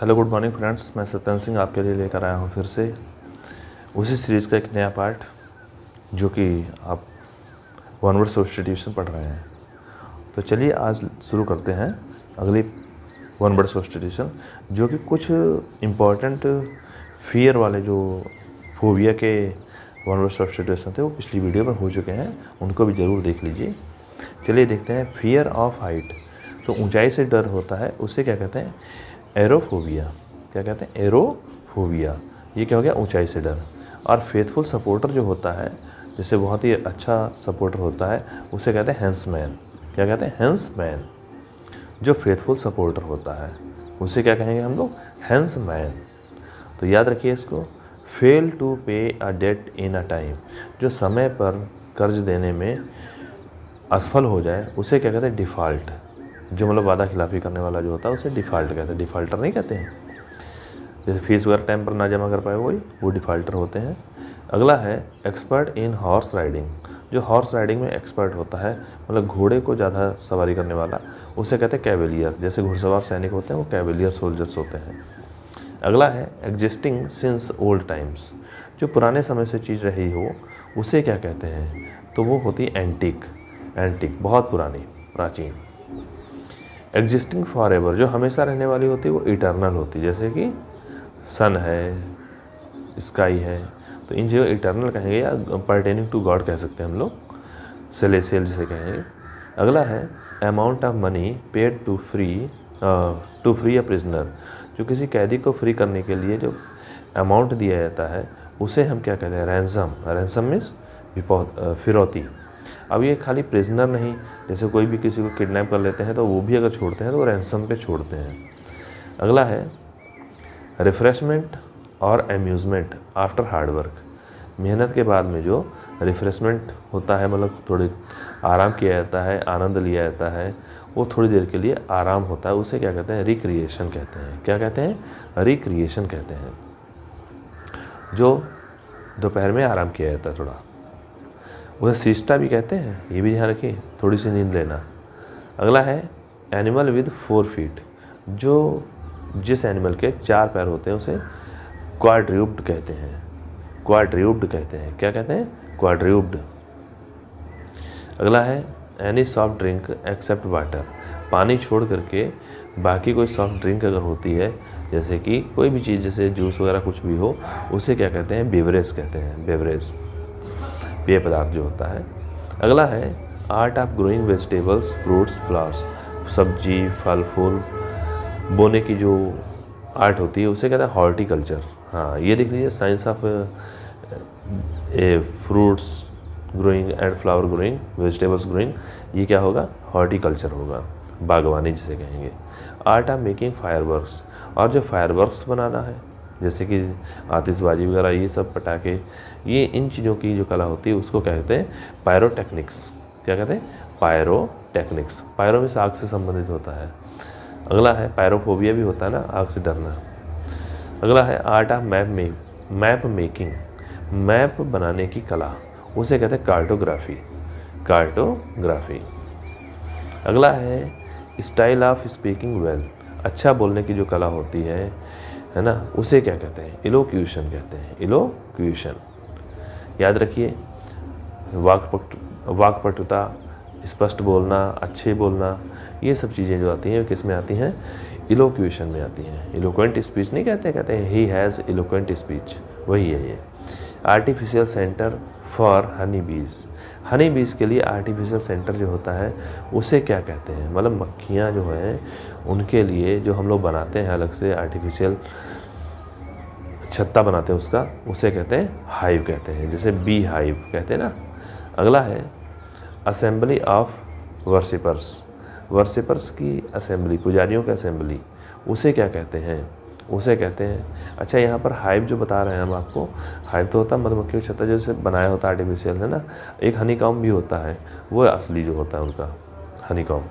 Hello good morning friends, मैं सत्यन सिंह आपके लिए लेकर आया हूँ फिर से उसी सीरीज़ का एक नया पार्ट जो कि आप वन वर्ड सब्स्टिट्यूशन पढ़ रहे हैं। तो चलिए आज शुरू करते हैं अगली वन वर्ड सब्स्टिट्यूशन, जो कि कुछ इम्पॉर्टेंट फियर वाले जो फोबिया के वन वर्ड सब्स्टिट्यूशन थे वो पिछली वीडियो में हो चुके हैं, उनको भी ज़रूर देख लीजिए। चलिए देखते हैं। फियर ऑफ हाइट, तो ऊंचाई से डर होता है, उसे क्या कहते हैं? एरोफोबिया। क्या कहते हैं? एरोफोबिया। ये क्या हो गया? ऊंचाई से डर। और फेथफुल सपोर्टर जो होता है, जैसे बहुत ही अच्छा सपोर्टर होता है, उसे कहते हैं हैंसमैन। क्या कहते हैं? हैंसमैन। जो फेथफुल सपोर्टर होता है उसे क्या कहेंगे हम लोग? हैंसमैन। तो याद रखिए इसको। फेल टू पे a date in a time, जो समय पर कर्ज देने में असफल हो जाए उसे क्या कहते हैं? डिफ़ॉल्ट। जो मतलब वादा खिलाफ़ी करने वाला जो होता है उसे डिफ़ॉल्ट कहते हैं, डिफ़ॉल्टर नहीं कहते हैं। जैसे फीस वगैरह टाइम पर ना जमा कर पाए वो डिफ़ॉल्टर होते हैं। अगला है एक्सपर्ट इन हॉर्स राइडिंग। जो हॉर्स राइडिंग में एक्सपर्ट होता है, मतलब घोड़े को ज़्यादा सवारी करने वाला, उसे कहते हैं कैवेलियर। जैसे घुड़सवार सैनिक होते हैं वो कैवेलियर सोल्जर्स होते हैं। अगला है एग्जिस्टिंग सिंस ओल्ड टाइम्स। जो पुराने समय से चीज़ रही हो उसे क्या कहते हैं? तो वो होती है एंटीक। एंटीक बहुत पुरानी, प्राचीन। एग्जिस्टिंग फॉर एवर, जो हमेशा रहने वाली होती है वो इटर्नल होती है, जैसे कि सन है, स्काई है, तो इन जो इटर्नल कहेंगे या पर्टेनिंग टू गॉड कह सकते हैं हम लोग, सेलेसियल जिसे कहेंगे। अगला है amount of money paid to free a prisoner. जो किसी कैदी को फ्री करने के लिए जो अमाउंट दिया जाता है उसे हम क्या कहते हैं? रैंसम। रैंसम मीन्स फिरौती। अब ये खाली प्रिजनर नहीं, जैसे कोई भी किसी को किडनैप कर लेते हैं तो वो भी अगर छोड़ते हैं तो वो रैंसम पे छोड़ते हैं। अगला है रिफ़्रेशमेंट और एम्यूज़मेंट आफ्टर हार्ड वर्क। मेहनत के बाद में जो रिफ़्रेशमेंट होता है, मतलब थोड़ी आराम किया जाता है, आनंद लिया जाता है, वो थोड़ी देर के लिए आराम होता है, उसे क्या कहते हैं? रिक्रिएशन कहते हैं। क्या कहते हैं? रिक्रिएशन कहते हैं। जो दोपहर में आराम किया जाता है थोड़ा, उसे सिस्टा भी कहते हैं, ये भी ध्यान रखिए, थोड़ी सी नींद लेना। अगला है एनिमल विद 4 फीट। जो जिस एनिमल के 4 पैर होते हैं उसे क्वाड्रूप्ड कहते हैं। क्वाड्रूप्ड कहते हैं। क्या कहते हैं? क्वाड्रूप्ड। अगला है any soft drink except water. पानी छोड़ करके बाकी कोई सॉफ्ट ड्रिंक अगर होती है, जैसे कि कोई भी चीज़, जैसे जूस वगैरह कुछ भी हो, उसे क्या कहते हैं? बेवरेज कहते हैं। बेवरेज, पेय पदार्थ जो होता है। अगला है art of growing vegetables, fruits, flowers. सब्जी, फल फूल बोने की जो आर्ट होती है उसे कहते हैं हॉर्टिकल्चर। हाँ, ये देख लीजिए, science of fruits growing and flower growing, vegetables growing, ये क्या होगा? हॉर्टिकल्चर होगा, बागवानी जिसे कहेंगे। आर्ट ऑफ मेकिंग फायरवर्क्स, और जो फायरवर्क्स बनाना है, जैसे कि आतिशबाजी वगैरह, ये सब पटाखे, ये इन चीज़ों की जो कला होती है उसको कहते हैं पायरोटेक्निक्स। क्या कहते हैं? पायरोटेक्निक्स। पायरो में आग से संबंधित होता है। अगला है पायरोफोबिया भी होता है ना, आग से डरना। अगला है art of map making. Map बनाने की कला, उसे कहते हैं कार्टोग्राफी। कार्टोग्राफी। अगला है स्टाइल ऑफ स्पीकिंग वेल। अच्छा बोलने की जो कला होती है ना, उसे क्या कहते हैं? इलोक्यूशन कहते हैं। इलोक्यूशन। याद रखिए, वाक्पटुता, स्पष्ट बोलना, अच्छे बोलना, ये सब चीज़ें जो आती हैं किस में आती हैं? इलोक्यूशन में आती हैं। इलोक्वेंट स्पीच नहीं कहते, कहते हैं ही हैज़ इलोक्वेंट स्पीच, वही है ये। आर्टिफिशियल सेंटर फॉर हनी बीज। हनी बीज के लिए आर्टिफिशियल सेंटर जो होता है उसे क्या कहते हैं? मतलब मक्खियाँ जो हैं उनके लिए जो हम लोग बनाते हैं अलग से आर्टिफिशियल छत्ता बनाते हैं उसका, उसे कहते हैं हाइव कहते हैं, जैसे बी हाइव कहते हैं ना। अगला है असेंबली ऑफ वर्शिपर्स। वर्शिपर्स की असेंबली, पुजारियों की असेंबली, उसे क्या कहते हैं? उसे कहते हैं, अच्छा यहाँ पर हाइव जो बता रहे हैं हम आपको, हाइव तो होता है मधुमक्खी का छत्ता जैसे बनाया होता है आर्टिफिशियल, है ना। एक हनीकॉम्ब भी होता है, वो असली जो होता है उनका हनीकॉम्ब।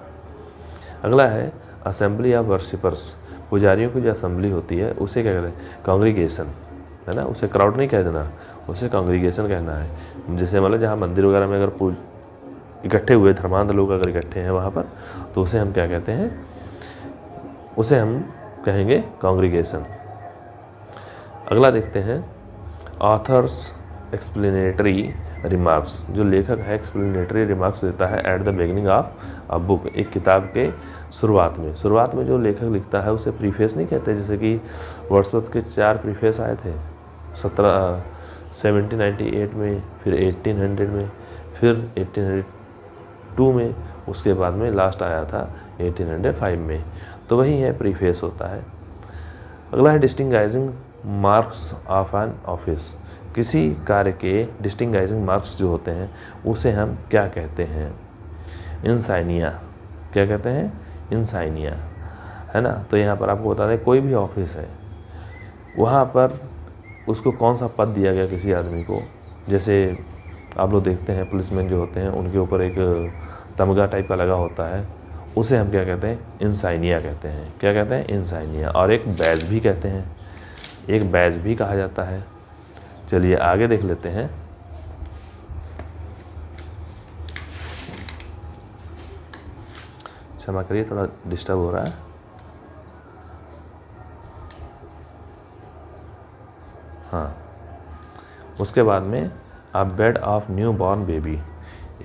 अगला है असेंबली ऑफ वर्शिपर्स। पुजारियों की जो असेंबली होती है उसे क्या कहते हैं? कांग्रीगेशन, है ना। उसे क्राउड नहीं कह देना, उसे कांग्रीगेशन कहना है। जैसे मतलब जहाँ मंदिर वगैरह में अगर इकट्ठे हुए धर्मांध लोग अगर इकट्ठे हैं वहाँ पर, तो उसे हम क्या कहते हैं? उसे हम कहेंगे कॉन्ग्रीगेशन। अगला देखते हैं ऑथर्स एक्सप्लेनेटरी रिमार्क्स। जो लेखक है एक्सप्लेनेटरी रिमार्क्स देता है at the beginning of a book, एक किताब के शुरुआत में जो लेखक लिखता है उसे प्रीफेस नहीं कहते। जैसे कि वर्ड्सवर्थ के 4 प्रीफेस आए थे 1798 में, फिर 1800 में, फिर 1802 में, उसके बाद में लास्ट आया था 1805 में, तो वही है प्रीफेस होता है। अगला है distinguishing marks of an office. किसी कार्य के डिस्टिंग्विशिंग मार्क्स जो होते हैं उसे हम क्या कहते हैं? इंसाइनिया। क्या कहते हैं? इंसाइनिया, है ना। तो यहाँ पर आपको बता दें कोई भी ऑफिस है वहाँ पर उसको कौन सा पद दिया गया किसी आदमी को। जैसे आप लोग देखते हैं पुलिसमैन जो होते हैं उनके ऊपर एक तमगा टाइप का लगा होता है, उसे हम क्या कहते हैं? इंसाइनिया कहते हैं। क्या कहते हैं? इंसाइनिया। और एक बैज भी कहते हैं, एक बैज भी कहा जाता है। चलिए आगे देख लेते हैं। क्षमा करिए, थोड़ा डिस्टर्ब हो रहा है। हाँ, उसके बाद में a bed of new born baby.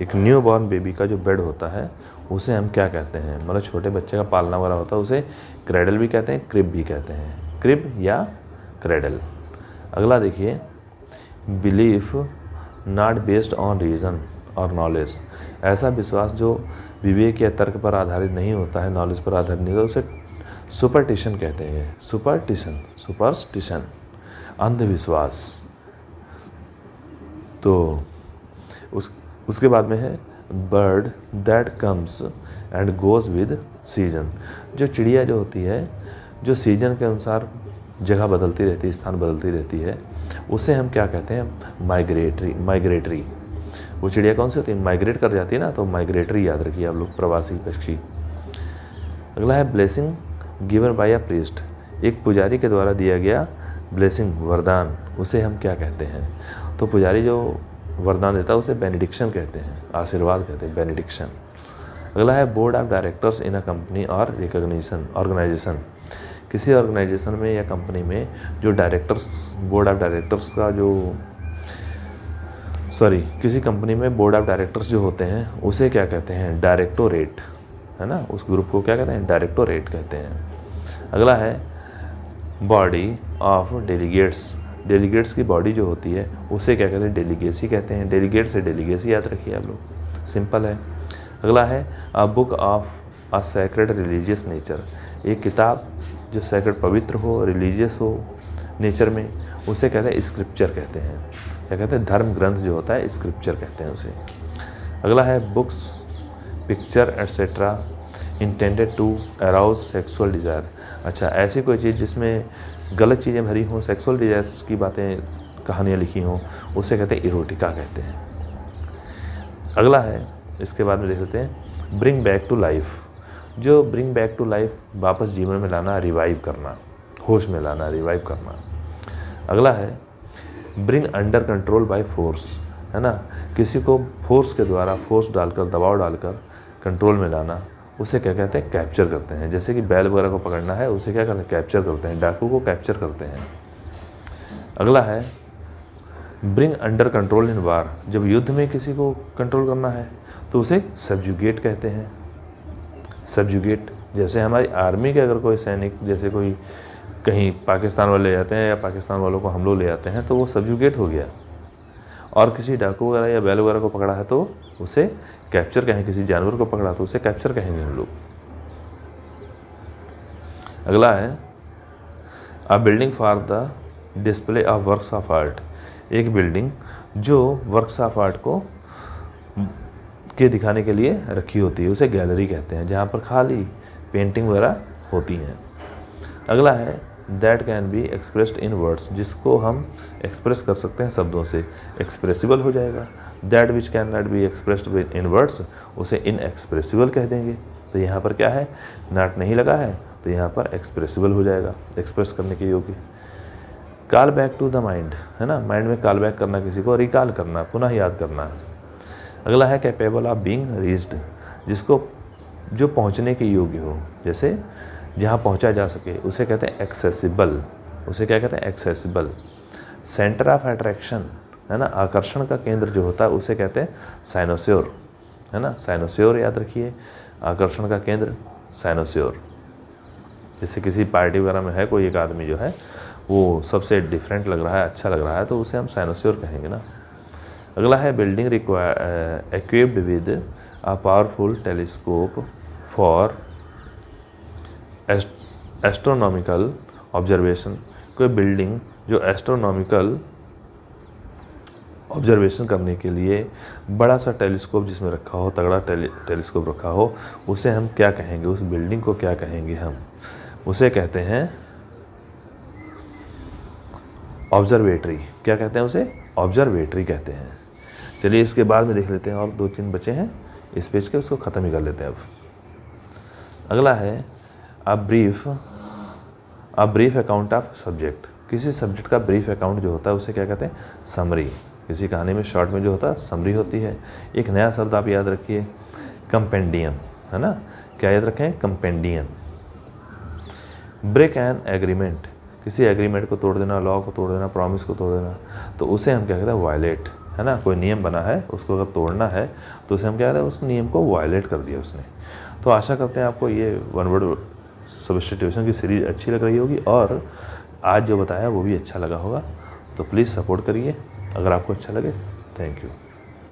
एक न्यू बॉर्न बेबी का जो बेड होता है उसे हम क्या कहते हैं? मतलब छोटे बच्चे का पालना वाला होता है, उसे क्रेडल भी कहते हैं, क्रिब भी कहते हैं। क्रिब या क्रेडल। अगला देखिए, belief not based on reason और नॉलेज। ऐसा विश्वास जो विवेक या तर्क पर आधारित नहीं होता है, नॉलेज पर आधारित नहीं होता, उसे सुपरस्टिशन कहते हैं। सुपरस्टिशन, अंधविश्वास। तो उसके बाद में है bird that comes and goes with season. जो चिड़िया जो होती है, जो सीजन के अनुसार जगह बदलती रहती है, स्थान बदलती रहती है, उसे हम क्या कहते हैं? माइग्रेटरी। वो चिड़िया कौन सी होती है? माइग्रेट कर जाती है ना, तो माइग्रेटरी याद रखिए आप लोग, प्रवासी पक्षी। अगला है blessing given by a priest. एक पुजारी के द्वारा दिया गया ब्लेसिंग, वरदान, उसे हम क्या कहते हैं? तो पुजारी जो वरदान देता है उसे बेनेडिक्शन कहते हैं, आशीर्वाद कहते हैं, बेनेडिक्शन। अगला है board of directors in a company और रिकॉग्निशन ऑर्गेनाइजेशन। किसी ऑर्गेनाइजेशन में या कंपनी में जो डायरेक्टर्स, बोर्ड ऑफ डायरेक्टर्स का किसी कंपनी में बोर्ड ऑफ डायरेक्टर्स जो होते हैं उसे क्या कहते हैं? डायरेक्टोरेट, है ना। उस ग्रुप को क्या कहते हैं? डायरेक्टोरेट कहते हैं। अगला है बॉडी ऑफ डेलीगेट्स। डेलीगेट्स की बॉडी जो होती है उसे क्या कहते हैं? डेलीगेसी कहते हैं। डेलीगेट से डेलीगेसी याद रखिए आप लोग, सिंपल है। अगला है a book of a sacred religious nature. एक किताब जो सैक्रेड, पवित्र हो, रिलीजियस हो नेचर में, उसे कहते हैं स्क्रिप्चर कहते हैं। क्या कहते हैं? धर्म ग्रंथ जो होता है स्क्रिप्चर कहते हैं उसे। अगला है books, picture etcetera intended to arouse sexual desire. अच्छा, ऐसी कोई चीज़ जिसमें गलत चीज़ें भरी हों, सेक्सुअल डिज़ायर्स की बातें, कहानियाँ लिखी हों, उसे कहते हैं इरोटिका कहते हैं। अगला है, इसके बाद में देख लेते हैं ब्रिंग बैक टू लाइफ। जो ब्रिंग बैक टू लाइफ, वापस जीवन में लाना, रिवाइव करना, होश में लाना, रिवाइव करना। अगला है bring under control by force, है ना। किसी को फोर्स के द्वारा, फोर्स डालकर, दबाव डालकर कंट्रोल में लाना, उसे क्या कहते हैं? कैप्चर करते हैं। जैसे कि बैल वगैरह को पकड़ना है, उसे क्या करते हैं? कैप्चर करते हैं। डाकू को कैप्चर करते हैं। अगला है ब्रिंग अंडर कंट्रोल इन वार। जब युद्ध में किसी को कंट्रोल करना है तो उसे सब्जुगेट कहते हैं। सब्जुगेट, जैसे हमारी आर्मी के अगर कोई सैनिक, जैसे कोई कहीं पाकिस्तान वाले ले जाते हैं या पाकिस्तान वालों को हम लोग ले जाते हैं तो वो सब्जुगेट हो गया। और किसी डाकू वगैरह या बैल वगैरह को पकड़ा है तो उसे कैप्चर कहेंगे। किसी जानवर को पकड़ा तो उसे कैप्चर कहेंगे हम लोग। अगला है a building for the display of works of art. एक बिल्डिंग जो वर्क्स ऑफ आर्ट को के दिखाने के लिए रखी होती है, उसे गैलरी कहते हैं, जहाँ पर खाली पेंटिंग वगैरह होती हैं। अगला है that can be expressed in words. जिसको हम एक्सप्रेस कर सकते हैं शब्दों से, एक्सप्रेसिबल हो जाएगा। That which can not be expressed in words, उसे इनएक्सप्रेसिबल कह देंगे। तो यहाँ पर क्या है? नॉट नहीं लगा है तो यहाँ पर एक्सप्रेसिबल हो जाएगा, एक्सप्रेस करने के योग्य। Call back to the mind, है ना। माइंड में कॉल बैक करना, किसी को रिकॉल करना, पुनः याद करना। अगला है कैपेबल ऑफ बीइंग रीच्ड। जिसको, जो पहुँचने के योग्य हो। जैसे जहाँ पहुँचा जा सके उसे कहते हैं एक्सेसिबल, उसे क्या कहते हैं एक्सेसिबल। सेंटर ऑफ अट्रैक्शन है ना, आकर्षण का केंद्र जो होता है उसे कहते हैं साइनोस्योर, है ना, साइनोस्योर याद रखिए, आकर्षण का केंद्र साइनोस्योर। जैसे किसी पार्टी वगैरह में है कोई एक आदमी जो है वो सबसे डिफरेंट लग रहा है, अच्छा लग रहा है, तो उसे हम साइनोस्योर कहेंगे ना। अगला है building equipped with a powerful telescope for astronomical observation. कोई बिल्डिंग जो एस्ट्रोनॉमिकल ऑब्जर्वेशन करने के लिए बड़ा सा टेलीस्कोप जिसमें रखा हो, तगड़ा टेलीस्कोप रखा हो, उसे हम क्या कहेंगे, उस बिल्डिंग को क्या कहेंगे हम, उसे कहते हैं ऑब्जर्वेटरी। क्या कहते हैं उसे, ऑब्जर्वेटरी कहते हैं। चलिए इसके बाद में देख लेते हैं, और 2-3 बचे हैं इस पेज के, उसको ख़त्म ही कर लेते हैं अब। अगला है a brief account of subject. किसी सब्जेक्ट का ब्रीफ अकाउंट जो होता है उसे क्या कहते हैं, समरी। किसी कहानी में शॉर्ट में जो होता है समरी होती है। एक नया शब्द आप याद रखिए, कंपेंडियम, है ना, क्या याद रखें, कंपेंडियम। ब्रेक एन एग्रीमेंट, किसी एग्रीमेंट को तोड़ देना, लॉ को तोड़ देना, प्रॉमिस को तोड़ देना, तो उसे हम क्या कहते हैं, वायलेट, है ना। कोई नियम बना है उसको अगर तोड़ना है तो उसे हम क्या कहते हैं, उस नियम को वायलेट कर दिया उसने। तो आशा करते हैं आपको ये वन वर्ड सब्स्टिट्यूशन की सीरीज़ अच्छी लग रही होगी, और आज जो बताया वो भी अच्छा लगा होगा। तो प्लीज़ सपोर्ट करिए अगर आपको अच्छा लगे। Thank you.